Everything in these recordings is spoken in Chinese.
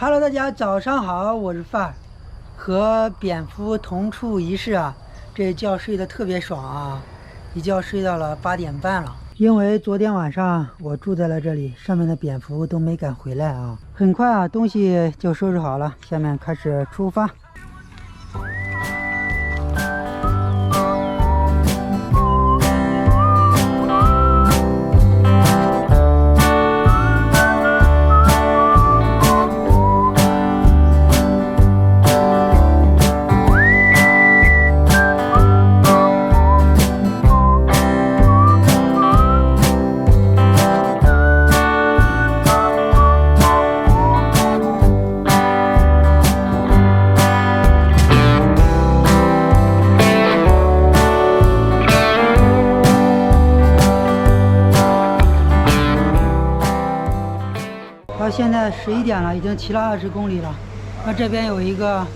Hello， 大家早上好，我是范儿，和蝙蝠同处一室啊，这觉睡得特别爽啊，一觉睡到了8点半了。因为昨天晚上我住在了这里，上面的蝙蝠都没敢回来啊。很快啊，东西就收拾好了，下面开始出发。现在11点了，已经骑了20公里了。那这边有一个，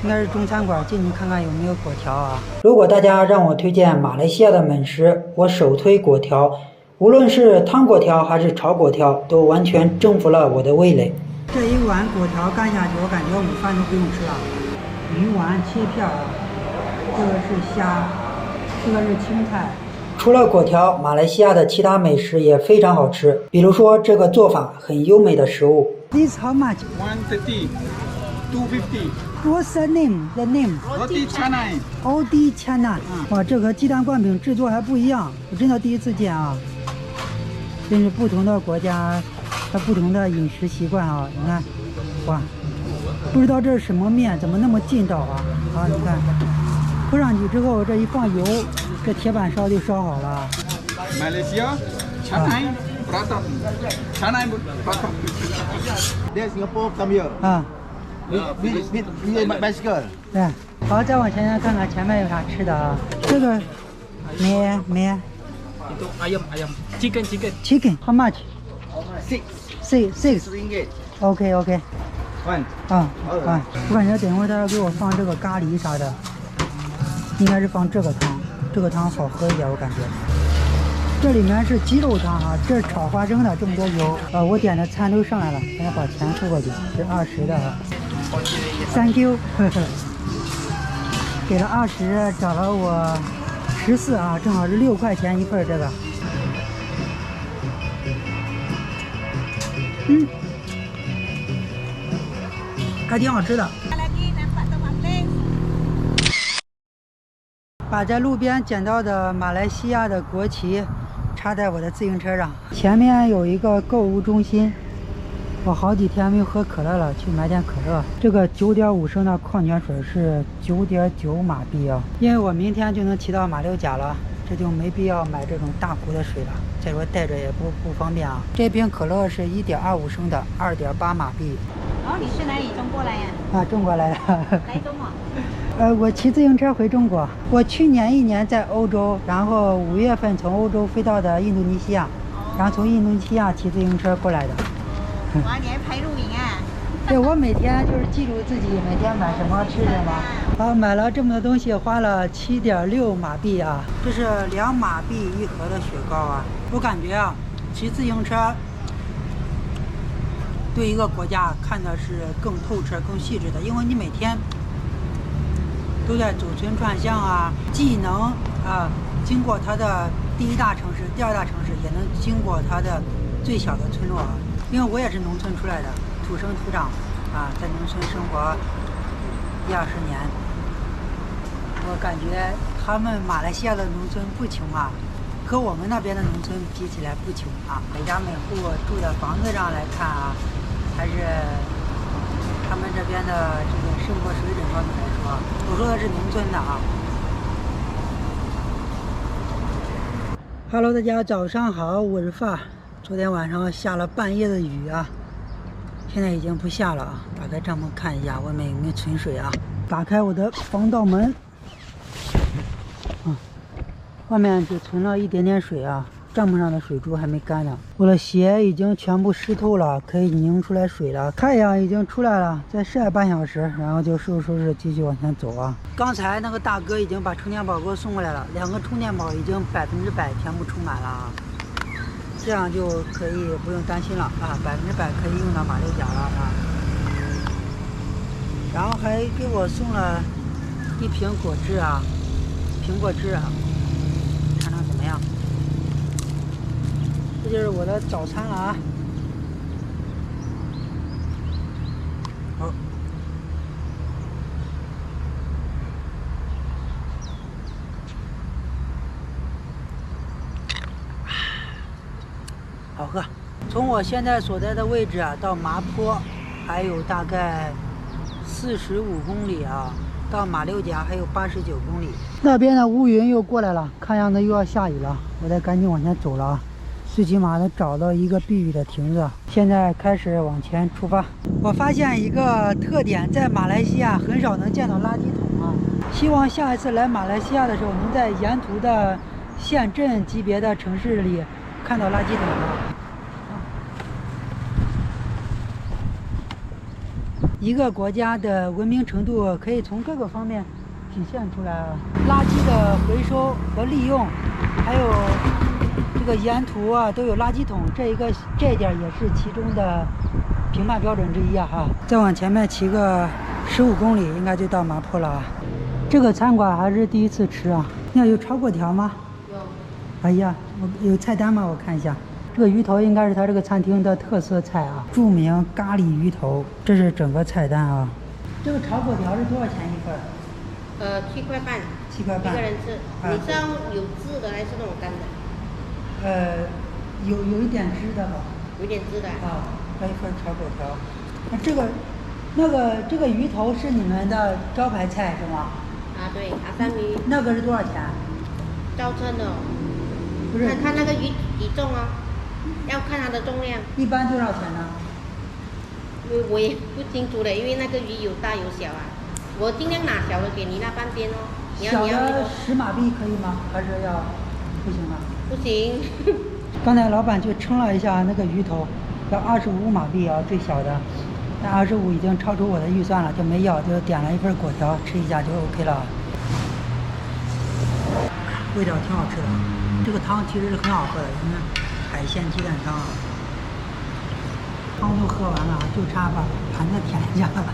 应该是中餐馆，进去看看有没有粿条啊。如果大家让我推荐马来西亚的美食，我首推粿条。无论是汤粿条还是炒粿条，都完全征服了我的味蕾。这一碗粿条干下去，我感觉午饭都不用吃了。鱼丸切片啊，这个是虾，这个是青菜。除了粿条，马来西亚的其他美食也非常好吃，比如说这个做法很优美的食物。This how much? 150, 250. What's the name? The name? Roti canai. Roti canai. 哇，这和鸡蛋灌饼制作还不一样，我真的第一次见啊！真是不同的国家，它不同的饮食习惯啊！你看，哇，不知道这是什么面，怎么那么劲道啊？啊，你看，铺上去之后，这一放油。这铁板烧就烧好了。Malaysia, canai, prata, canai, prata. There Singapore come here. 啊 We bicycle. 对，好，再往前看看前面有啥吃的啊？这个面 Itu ayam, chicken how much? Six. Ringgit. OK. One. 啊，我感觉等会儿他要给我放这个咖喱啥的，应该是放这个汤。这个汤好喝一点，我感觉。这里面是鸡肉汤啊，这是炒花生的，这么多油。我点的餐都上来了，现在把钱付过去，是20的啊。Thank you 给了20，找了我14啊，正好是6块钱一份这个。还挺好吃的。把在路边捡到的马来西亚的国旗插在我的自行车上。前面有一个购物中心，我好几天没有喝可乐了，去买点可乐。这个9.5升的矿泉水是9.9马币啊，因为我明天就能骑到马六甲了，这就没必要买这种大壶的水了。再说带着也不方便啊。这瓶可乐是1.25升的，2.8马币。哦，你是哪里中国来呀？啊，中国来的。来中国。我骑自行车回中国。我去年1年在欧洲，然后5月份从欧洲飞到的印度尼西亚，然后从印度尼西亚骑自行车过来的。哇，你还拍录影啊？对，我每天就是记录自己每天买什么吃什么。好，买了这么多东西，花了7.6马币啊，这是2马币一盒的雪糕啊。我感觉啊，骑自行车对一个国家看的是更透彻、更细致的，因为你每天都在走村串巷啊，既能经过它的第1大城市、第2大城市，也能经过它的最小的村落啊。因为我也是农村出来的，土生土长啊，在农村生活10-20年，我感觉他们马来西亚的农村不穷啊，和我们那边的农村比起来不穷啊。每家每户住的房子上来看啊，还是他们这边的这个生活水准方面来说，我说的是农村的啊。Hello， 大家早上好，我是发。昨天晚上下了半夜的雨啊，现在已经不下了啊。打开帐篷看一下外面有没有存水啊。打开我的防盗门，外面只存了一点点水啊。帐篷上的水珠还没干呢，我的鞋已经全部湿透了，可以拧出来水了。太阳已经出来了，再晒半小时，然后就收拾继续往前走啊。刚才那个大哥已经把充电宝给我送过来了，2个充电宝已经100%全部充满了啊，这样就可以不用担心了啊，100%可以用到马六甲了啊。还给我送了一瓶果汁啊，苹果汁啊，尝尝怎么样？这就是我的早餐了啊。好。好喝。从我现在所在的位置啊到麻坡，还有大概45公里啊，到马六甲还有89公里。那边的乌云又过来了，看样子又要下雨了，我得赶紧往前走了啊，最起码得找到一个避雨的亭子。现在开始往前出发。我发现一个特点，在马来西亚很少能见到垃圾桶啊。希望下一次来马来西亚的时候，能在沿途的县镇级别的城市里看到垃圾桶啊。一个国家的文明程度可以从各个方面体现出来啊，垃圾的回收和利用，还有这个沿途啊都有垃圾桶，这一点也是其中的评判标准之一啊哈。再往前面骑个15公里，应该就到麻坡了啊。这个餐馆还是第一次吃啊。那有炒粿条吗？有。哎呀，有菜单吗？我看一下。这个鱼头应该是它这个餐厅的特色菜啊，著名咖喱鱼头，这是整个菜单啊。这个炒粿条是多少钱一份？7块半。7块半。一个人吃。你是要有汁的还是那种干的？有一点汁的吧。有点汁的。啊，来一份炒粿条。那这个鱼头是你们的招牌菜是吗？啊，对，阿三鱼。那个是多少钱？照称的。不是。看那个鱼体重啊。要看它的重量，一般多少钱呢？我也不清楚的，因为那个鱼有大有小啊。我尽量拿小的给你那半边哦。小的10马币可以吗？还是要不行啊？不行。刚才老板去称了一下那个鱼头，要25马币啊，最小的。但25已经超出我的预算了，就没要，就点了一份粿条吃一下就 OK 了。味道挺好吃的，这个汤其实是很好喝的，因为海鲜鸡蛋汤，汤都喝完了，就差把盘子舔一下了。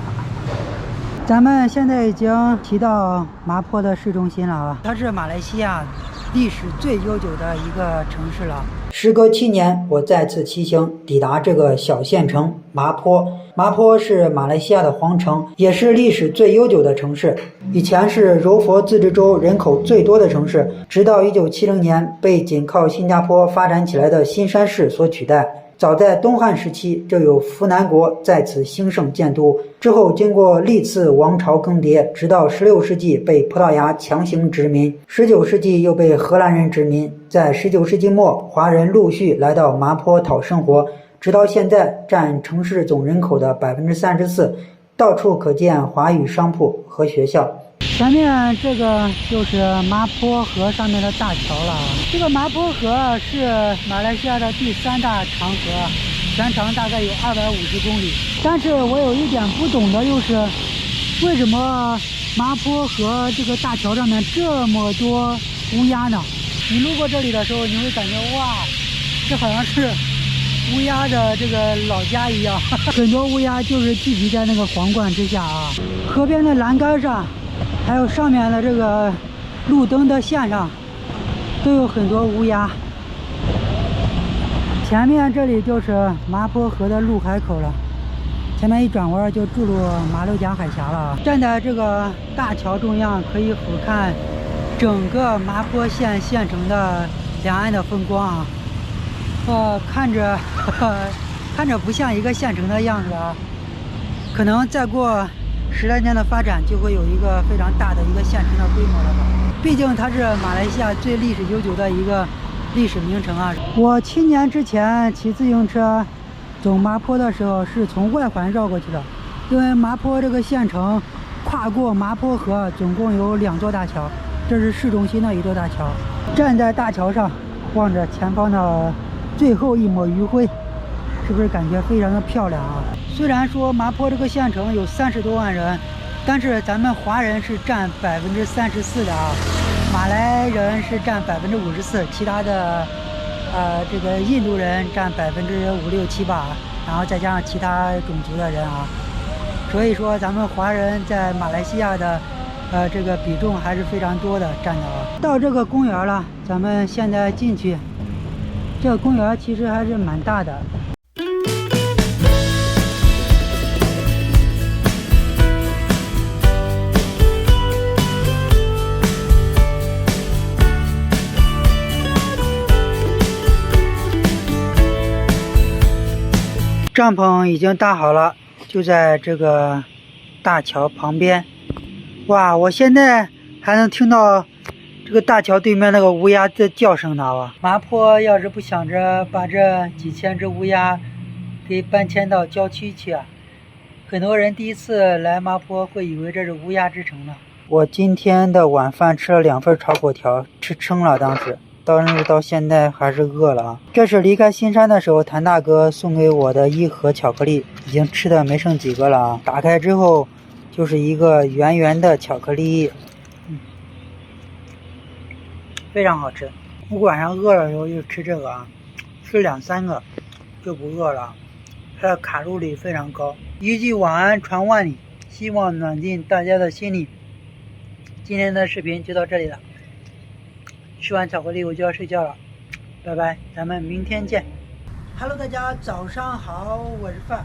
咱们现在已经骑到麻坡的市中心了啊，它是马来西亚历史最悠久的一个城市了。时隔7年，我再次骑行抵达这个小县城麻坡。麻坡是马来西亚的皇城，也是历史最悠久的城市。以前是柔佛自治州人口最多的城市，直到1970年被紧靠新加坡发展起来的新山市所取代。早在东汉时期，就有扶南国在此兴盛建都，之后经过历次王朝更迭，直到16世纪被葡萄牙强行殖民，19世纪又被荷兰人殖民，在19世纪末，华人陆续来到麻坡讨生活，直到现在占城市总人口的34%，到处可见华语商铺和学校。前面这个就是麻坡河上面的大桥了。这个麻坡河是马来西亚的第3大长河，全长大概有250公里。但是我有一点不懂的就是，为什么麻坡河这个大桥上面这么多乌鸦呢？你路过这里的时候，你会感觉哇，这好像是乌鸦的这个老家一样，很多乌鸦就是聚集在那个皇冠之下啊。河边的栏杆上，还有上面的这个路灯的线上，都有很多乌鸦。前面这里就是麻坡河的入海口了，前面一转弯就注入马六甲海峡了。站在这个大桥中央，可以俯瞰整个麻坡县县城的两岸的风光啊。看着不像一个县城的样子啊，可能再过10来年的发展，就会有一个非常大的一个县城的规模了吧。毕竟它是马来西亚最历史悠久的一个历史名城啊。我7年之前骑自行车走麻坡的时候，是从外环绕过去的，因为麻坡这个县城跨过麻坡河总共有2座大桥，这是市中心的一座大桥。站在大桥上望着前方的最后一抹余晖，是不是感觉非常的漂亮啊？虽然说麻坡这个县城有30多万人，但是咱们华人是占34%的啊，马来人是占54%，其他的这个印度人占5%、6%、7%，然后再加上其他种族的人啊，所以说咱们华人在马来西亚的这个比重还是非常多的占的啊。到这个公园了，咱们现在进去。这个公园其实还是蛮大的。帐篷已经搭好了，就在这个大桥旁边。哇，我现在还能听到这个大桥对面那个乌鸦的叫声呢。哇，麻坡要是不想着把这几千只乌鸦给搬迁到郊区去啊，很多人第一次来麻坡会以为这是乌鸦之城呢。我今天的晚饭吃了2份炒粿条，吃撑了当时。但是到现在还是饿了啊！这是离开新山的时候，谭大哥送给我的1盒巧克力，已经吃的没剩几个了啊！打开之后，就是一个圆圆的巧克力，非常好吃。我晚上饿了的时候就吃这个啊，吃2、3个就不饿了。它的卡路里非常高。一句晚安传万里，希望暖进大家的心里。今天的视频就到这里了。吃完巧克力我就要睡觉了，拜拜，咱们明天见。Hello， 大家早上好，我是范。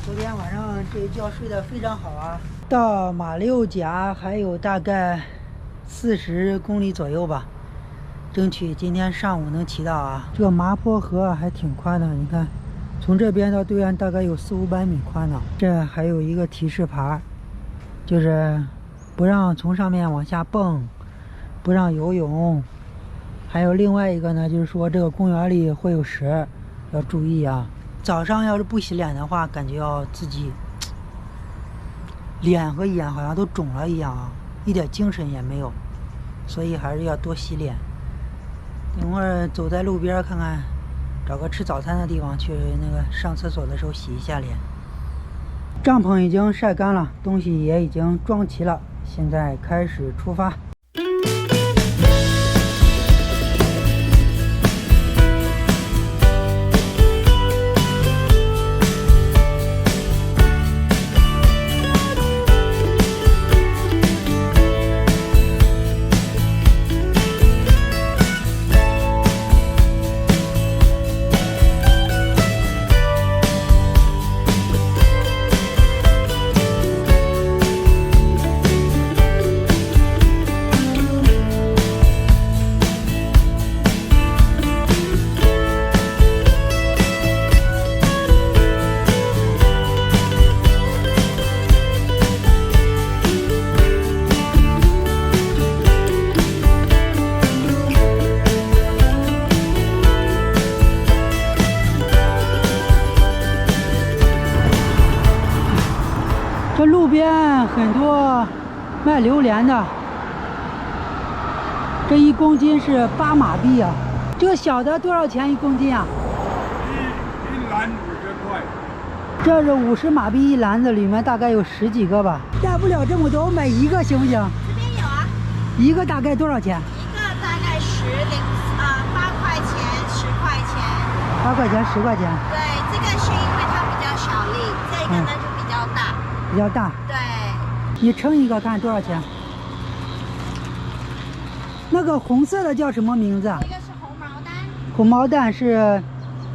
昨天晚上这一觉睡得非常好啊。到马六甲还有大概40公里左右吧，争取今天上午能骑到啊。这个麻坡河还挺宽的，你看，从这边到对岸大概有400-500米宽呢。这还有一个提示牌，就是不让从上面往下蹦。不让游泳，还有另外一个呢，就是说这个公园里会有蛇，要注意啊。早上要是不洗脸的话，感觉要自己脸和眼好像都肿了一样啊，一点精神也没有，所以还是要多洗脸。等会儿走在路边看看，找个吃早餐的地方去那个上厕所的时候洗一下脸。帐篷已经晒干了，东西也已经装齐了，现在开始出发。这路边很多卖榴莲的，这1公斤是8马币啊。这个小的多少钱1公斤啊？一篮50块。这是50马币一篮子，里面大概有10几个吧。带不了这么多，我买1个行不行？这边有啊，一个大概多少钱一个大概8块钱、10块钱。 ？8块钱、10块钱。对，这个是因为它比较小粒，这个呢就比较大。比较大。对。你称一个看多少钱？那个红色的叫什么名字啊？这个是红毛丹。红毛丹是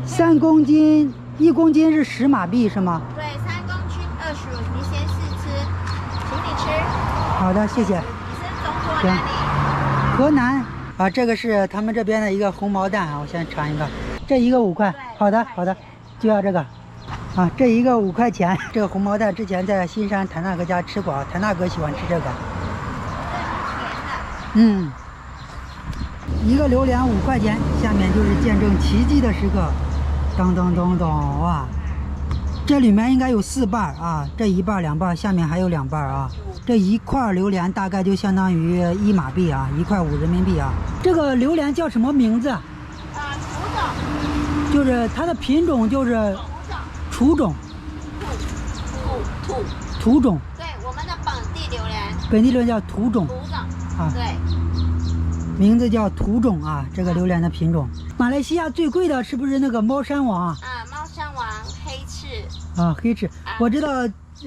3公斤，1公斤是10马币是吗？对，3公斤25，你先试吃，请你吃。好的，谢谢。你是中国哪里？河南啊，这个是他们这边的一个红毛丹啊，我先尝一个，这一个5块。好的，好的，就要这个。啊，这一个5块钱。这个红毛丹之前在新山谭大哥家吃过啊，谭大哥喜欢吃这个。嗯，一个榴莲5块钱。下面就是见证奇迹的时刻，当当当当，哇！这里面应该有4瓣啊，这1瓣、2瓣，下面还有2瓣啊。这1块榴莲大概就相当于1马币啊，1块5人民币啊。这个榴莲叫什么名字？土种。就是它的品种就是土种。土种。对，我们的本地榴莲。本地榴莲叫土种。土种。啊。对。名字叫土种啊，这个榴莲的品种。马来西亚最贵的是不是那个猫山王啊？啊，猫山王黑翅。啊，黑翅。我知道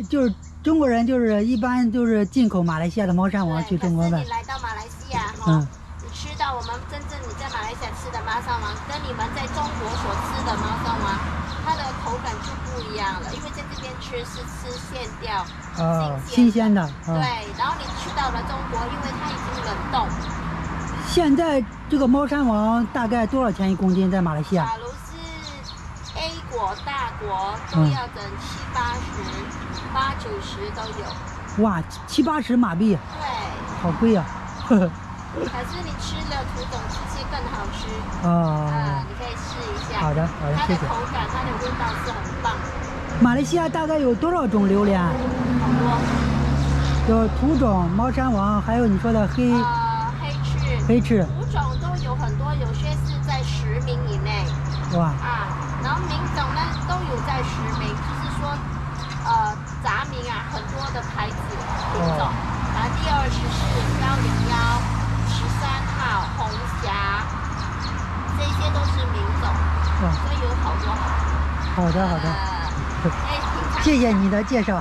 就是中国人就是一般就是进口马来西亚的猫山王去中国卖可是你。来到马来西亚哈，嗯你吃到我们真正你在马来西亚吃的猫山王，跟你们在中国所吃的猫山王，它的口感就不一样了，因为在这边吃是吃现钓，新鲜的。对，然后你去到了中国，因为它已经冷冻。现在这个猫山王大概多少钱一公斤在马来西亚？假如是 A 国、大国都要等70、80、80、90都有。哇，70、80马币，对，好贵啊！呵呵。可是你吃了土种这些更好吃。你可以试一下。好的，好的，它谢谢。的口感、它的味道是很棒的。马来西亚大概有多少种榴莲？好多。有土种、猫山王，还有你说的黑黑翅。翅。土种都有很多，有些是在10名以内。哇。然后名种呢都有在10名，就是说，杂名啊，很多的牌子品种。第24、101、13号、红霞，这些都是名种，所以有好多。好的，好的。谢谢你的介绍。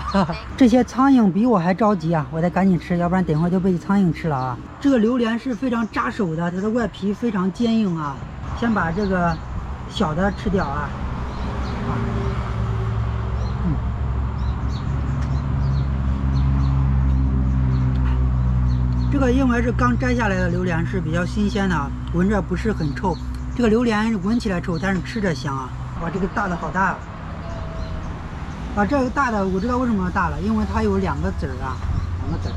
这些苍蝇比我还着急啊，我得赶紧吃，要不然等会儿就被苍蝇吃了啊。这个榴莲是非常扎手的，它的外皮非常坚硬啊。先把这个小的吃掉啊。这个因为是刚摘下来的榴莲，是比较新鲜的，闻着不是很臭。这个榴莲闻起来臭，但是吃着香啊！哇，这个大的好大啊！这个大的我知道为什么大了，因为它有2个籽儿啊，2个籽儿。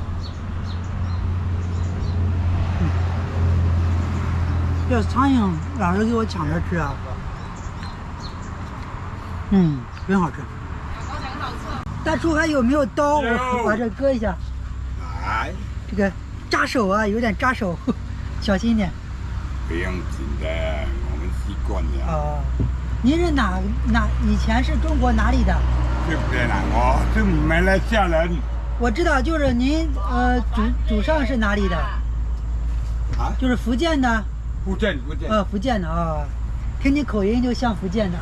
这苍蝇老是给我抢着吃啊！真好吃。大叔还有没有刀？我把这割一下。来。这个扎手啊，有点扎手，小心一点。不用紧的，我们习惯了。您是哪？以前是中国哪里的？这边啊，我是马来西亚人。我知道，就是您祖上是哪里的？就是福建的。福建。福建的啊，听你口音就像福建的。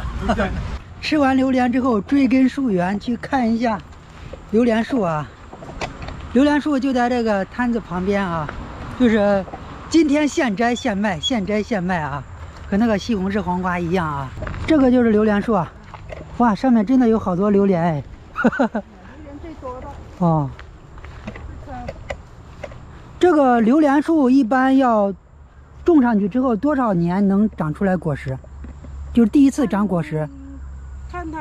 吃完榴莲之后，追根溯源去看一下榴莲树啊。榴莲树就在这个摊子旁边啊，就是今天现摘现卖，现摘现卖啊，和那个西红柿黄瓜一样啊。这个就是榴莲树啊，哇，上面真的有好多榴莲哎。榴莲最多的。这个榴莲树一般要种上去之后多少年能长出来果实？就是第一次长果实。看它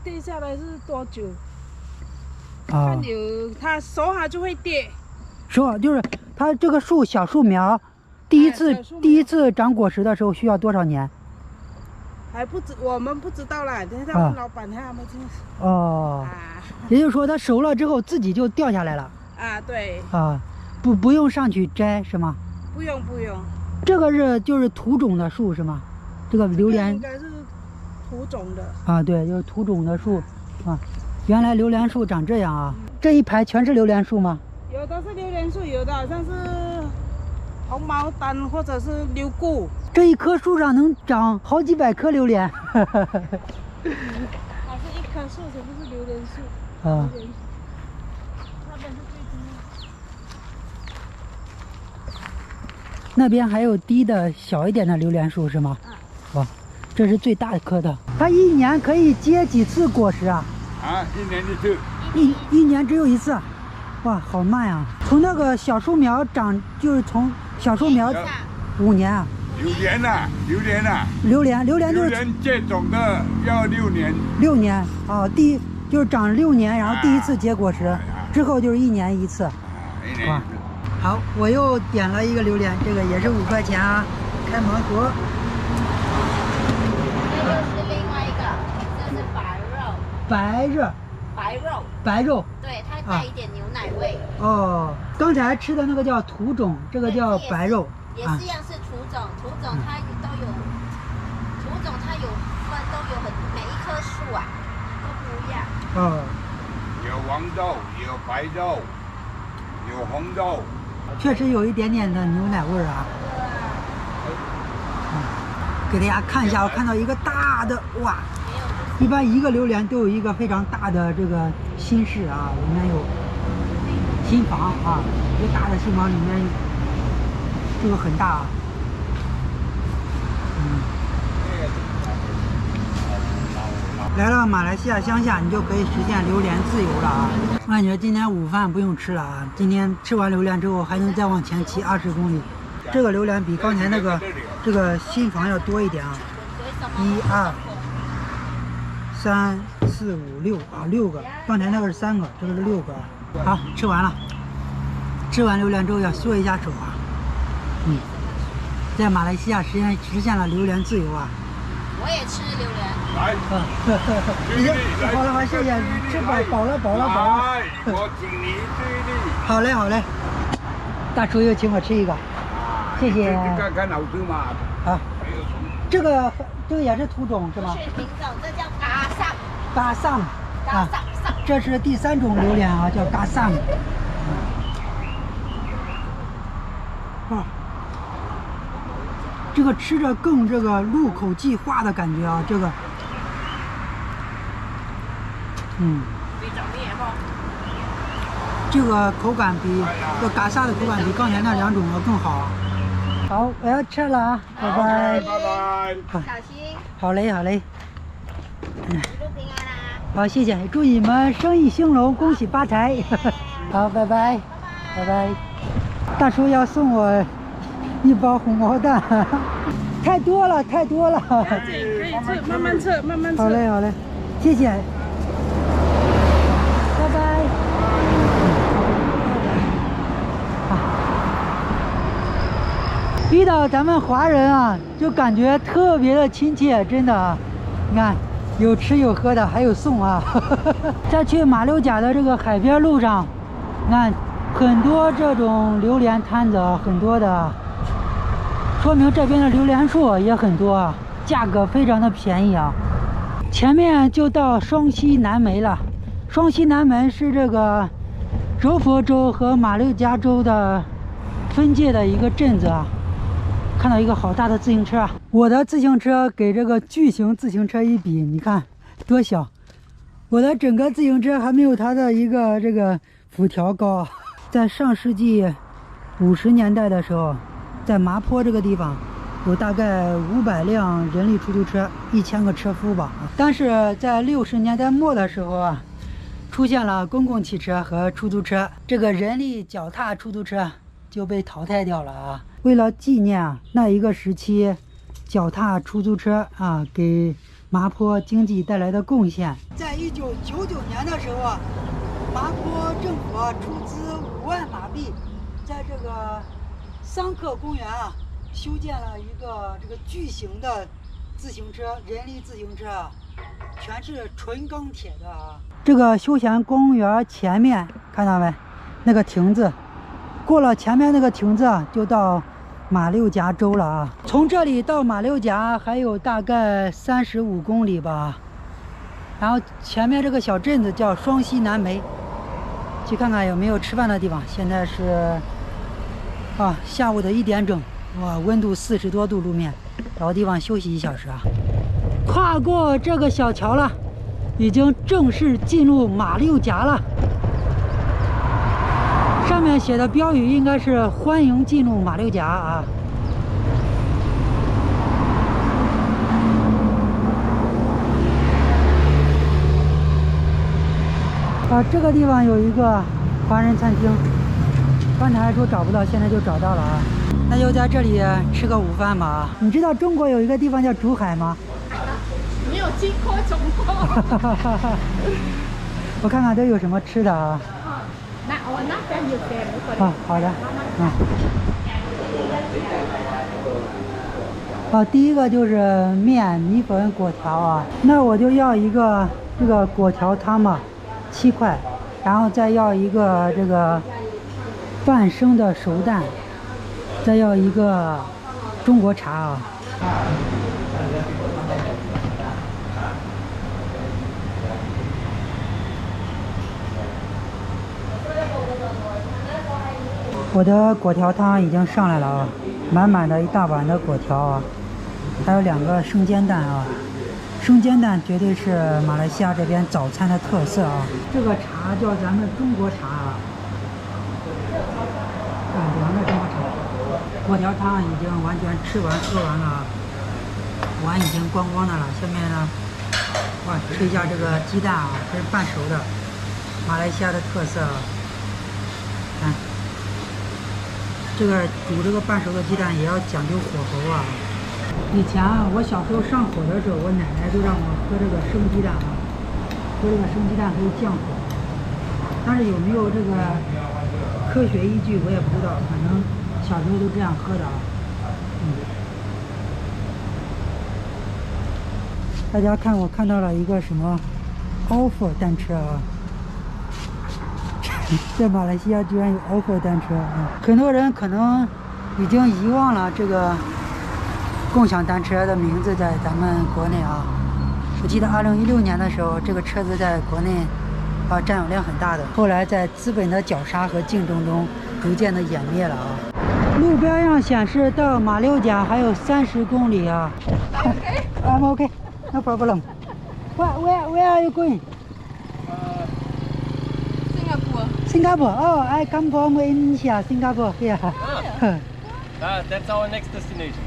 跌下来是多久？看有它熟它就会跌。熟就是它这个树小树苗，第一次长果实的时候需要多少年？还不知我们不知道啦，等一下问老板他们听。也就是说它熟了之后自己就掉下来了。对。不用上去摘是吗？不用。这个就是土种的树是吗？这个榴莲应该是土种的。对，就是土种的树啊。原来榴莲树长这样啊！这一排全是榴莲树吗？有的是榴莲树，有的好像是红毛丹或者是榴菇。这一棵树上能长好几百颗榴莲。它是一棵树，全部是榴莲树。那边是最低。那边还有低的小一点的榴莲树是吗？哇，这是最大颗的。它一年可以结几次果实啊？一年一次。一年只有1次。哇，好慢呀！从那个小树苗长，就是从小树苗5年啊。榴莲啊。榴莲就是榴莲这种的要6年。6年就是长6年，然后第一次结果实，之后就是1年1次。1年1次。好，我又点了一个榴莲，这个也是5块钱啊，开盲盒。这就是另外一个，这是白肉。对，它带一点牛奶味。刚才吃的那个叫土种，这个叫白肉。也是一样是土种，土种它都有，土种它有分，都有每一棵树啊都不一样。有黄豆，有白肉，有红豆。确实有一点点的牛奶味儿啊。给大家看一下，我看到一个大的，哇！没有，就是一般一个榴莲都有一个非常大的这个心室啊，里面有心房啊，一个大的心房里面这个很大啊。来到马来西亚乡下，你就可以实现榴莲自由了啊！我感觉今天午饭不用吃了啊，今天吃完榴莲之后还能再往前骑20公里。这个榴莲比刚才那个这个新房要多一点啊，1、2、3、4、5、6啊，6个。刚才那个是3个，这个是6个。好，吃完了。吃完榴莲之后要搓一下手啊。在马来西亚实现了榴莲自由啊。我也吃榴莲。来，好了好，谢谢，吃饱了。来，我请你这里。好嘞好嘞，大厨又请我吃一个，谢谢。看好吃吗？好，这个也是土种是吗？是品种，这叫嘎桑。嘎桑啊，这是第3种榴莲啊，叫嘎桑。啊，这个吃着更这个入口即化的感觉啊，这个。这个口感比这嘎萨的口感比刚才那2种要更好啊。好，我要吃了啊，拜拜。拜拜。小心。好嘞，好嘞。一路平安啦。好，谢谢，祝你们生意兴隆，恭喜发财。好，拜拜，拜拜。大叔要送我1包红毛蛋，太多了。可以吃，慢慢吃。好嘞，好嘞，谢谢。拜拜。遇到咱们华人啊，就感觉特别的亲切，真的啊！你看，有吃有喝的，还有送啊。在去马六甲的这个海边路上，你看很多这种榴莲摊子啊，很多的，说明这边的榴莲树也很多啊，价格非常的便宜啊。前面就到双溪南梅了。双溪南门是这个柔佛州和马六甲州的分界的一个镇子啊。看到一个好大的自行车，我的自行车给这个巨型自行车一比，你看多小！我的整个自行车还没有它的一个这个辐条高。在上世纪50年代的时候，在麻坡这个地方有大概500辆人力出租车，1000个车夫吧。但是在60年代末的时候啊，出现了公共汽车和出租车，这个人力脚踏出租车就被淘汰掉了啊。为了纪念啊那一个时期脚踏出租车啊给麻坡经济带来的贡献，在1999年的时候啊，麻坡政府出资5万马币，在这个桑克公园啊修建了一个这个巨型的自行车，人力自行车啊，全是纯钢铁的啊。这个休闲公园前面看到没？那个亭子。过了前面那个亭子啊，就到马六甲州了啊。从这里到马六甲还有大概35公里吧。然后前面这个小镇子叫双溪南梅，去看看有没有吃饭的地方。现在是下午的1点整，哇，温度40多度，路面，找个地方休息1小时啊。跨过这个小桥了，已经正式进入马六甲了。上面写的标语应该是欢迎进入马六甲啊。这个地方有一个华人餐厅，刚才说找不到，现在就找到了啊。那就在这里吃个午饭吧。你知道中国有一个地方叫竹海吗？没有经过中国。我看看都有什么吃的啊。那边有点。好的。第一个就是面、米粉、果条啊。那我就要一个这个果条汤嘛，7块，然后再要一个这个半生的熟蛋，再要一个中国茶啊。我的果条汤已经上来了啊，满满的一大碗的果条啊，还有2个生煎蛋啊。生煎蛋绝对是马来西亚这边早餐的特色啊。这个茶叫咱们中国茶啊，凉的中国茶。果条汤已经完全吃完喝完了啊，碗已经光光的了。下面呢，哇，吃一下这个鸡蛋啊，这是半熟的，马来西亚的特色啊。看，这个煮这个半熟的鸡蛋也要讲究火候啊。以前啊，我小时候上火的时候，我奶奶就让我喝这个生鸡蛋啊，喝这个生鸡蛋可以降火。但是有没有这个科学依据我也不知道，反正小时候都这样喝的啊。大家看，我看到了一个什么 offer 单车啊，在马来西亚居然有 offer 单车啊！很多人可能已经遗忘了这个共享单车的名字在咱们国内啊。我记得2016年的时候，这个车子在国内占有量很大的，后来在资本的绞杀和竞争中逐渐的湮灭了啊。路标上显示到马六甲还有30公里啊。I'm okay, no problem. Where are you going? Singapore. Oh, I come from Indonesia, Singapore. Yeah. That's our next destination.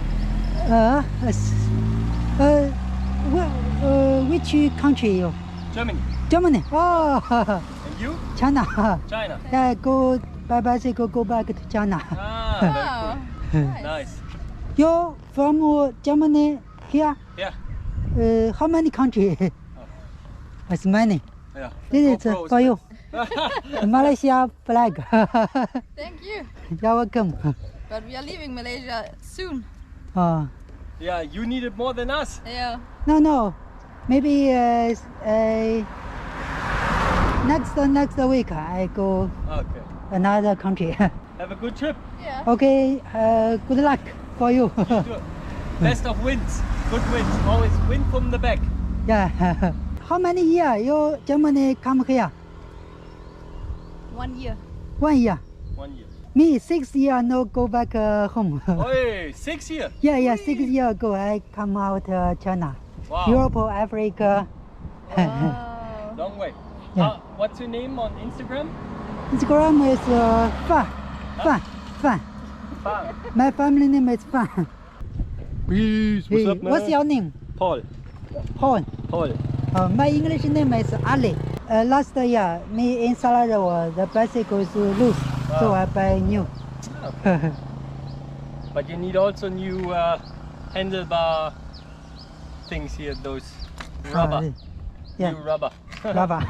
Which country you? Germany. Germany. Oh. And you? China. China. Yeah, go by bicycle, go back to China. Ah, very good. Nice. You from Germany here? Yeah. How many countries? It's many. Yeah. This is for you. Malaysia flag. Thank you. You're welcome. But we are leaving Malaysia soon. Yeah, you need it more than us. Yeah. No. Maybe next week I go Okay. another country. Have a good trip. Yeah. Okay. Good luck for you. Best of winds. Good winds. Always wind from the back. Yeah. How many years you Germany come here? 1 year. 1 year. 1 year. Me 6 years no go back home. Oi, 6 years. Yeah. 6 years ago I come out China, Wow. Europe, Africa. Wow. Long way. Yeah. What's your name on Instagram? Instagram is Fan. Fan. My family name is Fan. Peace. Hey, what's your name? Paul. Paul. Paul. My English name is Ali. Last year, me in Salaro, the bicycle is loose, so I buy new. But you need also new handlebar things here. Those rubber. Yeah, New rubber. rubber.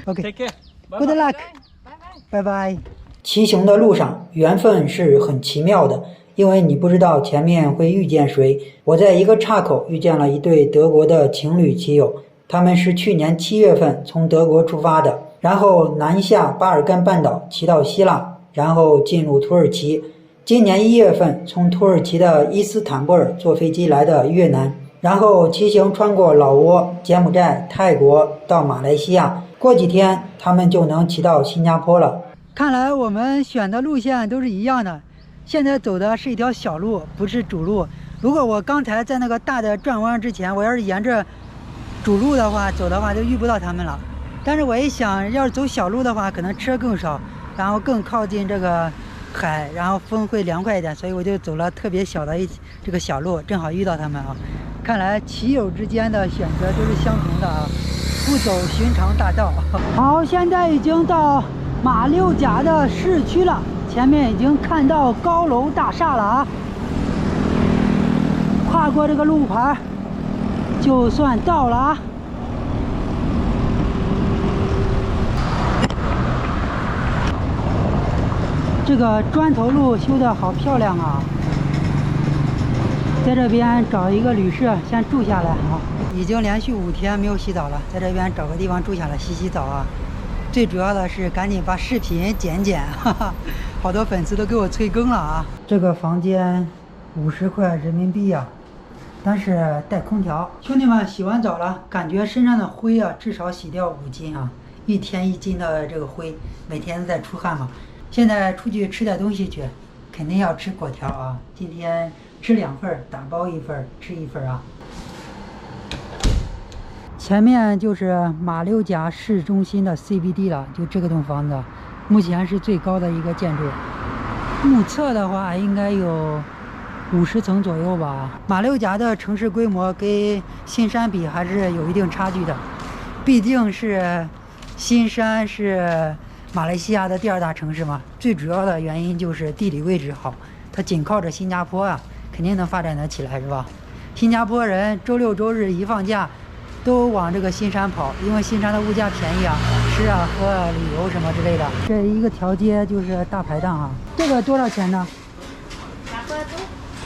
Okay. Take care. Good Bye-bye. luck. Bye bye. 拜拜。骑行的路上，缘分是很奇妙的，因为你不知道前面会遇见谁。我在一个岔口遇见了一对德国的情侣骑友，他们是去年7月份从德国出发的，然后南下巴尔干半岛，骑到希腊，然后进入土耳其。今年1月份从土耳其的伊斯坦布尔坐飞机来的越南，然后骑行穿过老挝、柬埔寨、泰国到马来西亚。过几天他们就能骑到新加坡了。看来我们选的路线都是一样的，现在走的是一条小路，不是主路。如果我刚才在那个大的转弯之前，我要是沿着主路的话走的话，就遇不到他们了。但是我一想，要是走小路的话，可能车更少，然后更靠近这个海，然后风会凉快一点，所以我就走了特别小的这个小路，正好遇到他们啊。看来骑友之间的选择都是相同的啊，不走寻常大道。好，现在已经到马六甲的市区了，前面已经看到高楼大厦了啊。跨过这个路牌，就算到了啊。这个砖头路修得好漂亮啊！在这边找一个旅社先住下来啊。已经连续5天没有洗澡了，在这边找个地方住下来洗澡啊。最主要的是赶紧把视频剪，哈哈，好多粉丝都给我催更了啊。这个房间50块人民币啊，但是带空调。兄弟们，洗完澡了，感觉身上的灰啊，至少洗掉5斤啊，1天1斤的这个灰，每天都在出汗嘛。现在出去吃点东西去，肯定要吃果条啊。今天吃2份，打包1份，吃1份啊。前面就是马六甲市中心的 CBD 了，就这个栋房子，目前是最高的一个建筑。目测的话，应该有50层左右吧。马六甲的城市规模跟新山比还是有一定差距的，毕竟是新山是马来西亚的第2大城市嘛。最主要的原因就是地理位置好，它紧靠着新加坡啊，肯定能发展得起来，是吧？新加坡人周6周日一放假，都往这个新山跑，因为新山的物价便宜啊，吃啊、喝啊、旅游什么之类的。这一个条街就是大排档啊，这个多少钱呢？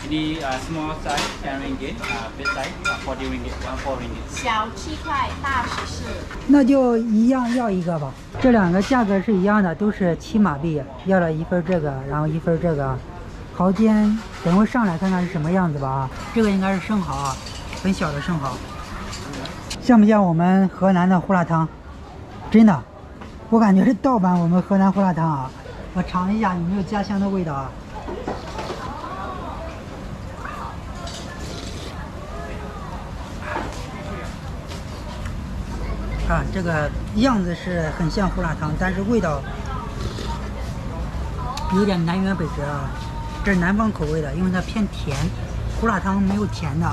Jadi small size 10 ringgit, big size 40 ringgit, 14 ringgit. 小7块，大14。那就一样要一个吧。这2个价格是一样的，都是7马币，要了1份这个，然后1份这个。蚝煎，等会上来看看是什么样子吧啊。这个应该是生蚝啊，很小的生蚝。像不像我们河南的胡辣汤？真的，我感觉是盗版我们河南胡辣汤啊。我尝一下有没有家乡的味道啊。啊，这个样子是很像胡辣汤，但是味道有点南辕北辙啊。这是南方口味的，因为它偏甜，胡辣汤没有甜的。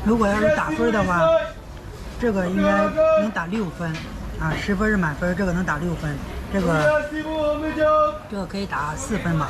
如果要是打分的话，这个应该能打6分啊，10分是满分，这个能打6分，这个可以打4分吧。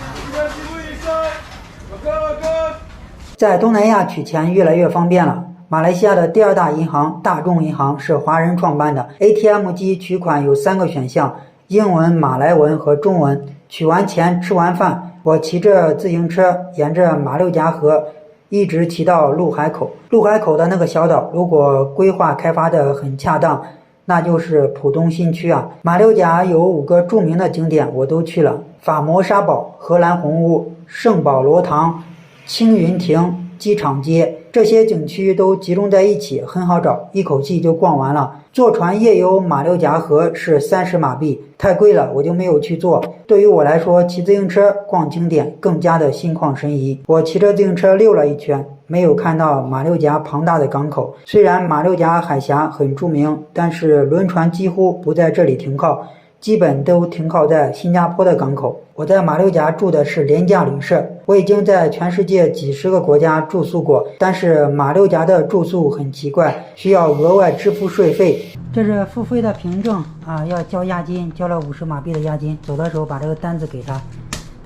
在东南亚取钱越来越方便了。马来西亚的第2大银行大众银行是华人创办的 ，ATM 机取款有3个选项，英文、马来文和中文。取完钱吃完饭，我骑着自行车沿着马六甲河一直骑到陆海口。陆海口的那个小岛，如果规划开发的很恰当，那就是浦东新区啊。马六甲有5个著名的景点，我都去了：法摩沙堡、荷兰红屋、圣保罗堂、青云亭、机场街。这些景区都集中在一起，很好找，一口气就逛完了。坐船夜游马六甲河是30马币，太贵了，我就没有去坐。对于我来说，骑自行车逛景点更加的心旷神怡。我骑着自行车溜了一圈，没有看到马六甲庞大的港口。虽然马六甲海峡很著名，但是轮船几乎不在这里停靠，基本都停靠在新加坡的港口。我在马六甲住的是廉价旅社，我已经在全世界几10个国家住宿过，但是马六甲的住宿很奇怪，需要额外支付税费。这是付费的凭证啊，要交押金，交了50马币的押金。走的时候把这个单子给他，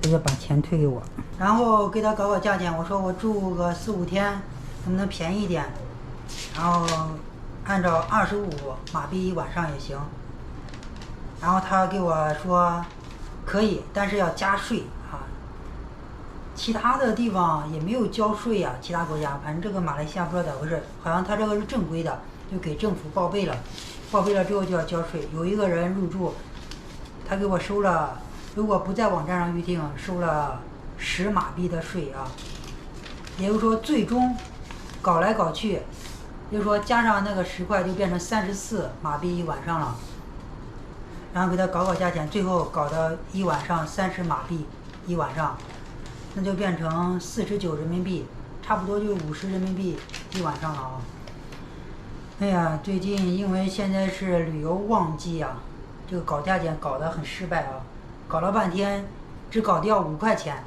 他就把钱退给我，然后给他搞搞价钱。我说我住个4、5天，能不能便宜一点？然后按照25马币1晚上也行。然后他给我说可以，但是要加税啊。其他的地方也没有交税啊，其他国家，反正这个马来西亚不知道咋回事，好像他这个是正规的，就给政府报备了，报备了之后就要交税。有一个人入住，他给我收了，如果不在网站上预订，收了10马币的税啊。也就是说，最终搞来搞去，就是说加上那个10块就变成34马币1晚上了。然后给他搞搞价钱，最后搞到1晚上30马币1晚上，那就变成49人民币，差不多就50人民币1晚上了啊。哎呀，最近因为现在是旅游旺季啊，这个搞价钱搞得很失败啊，搞了半天只搞掉5块钱，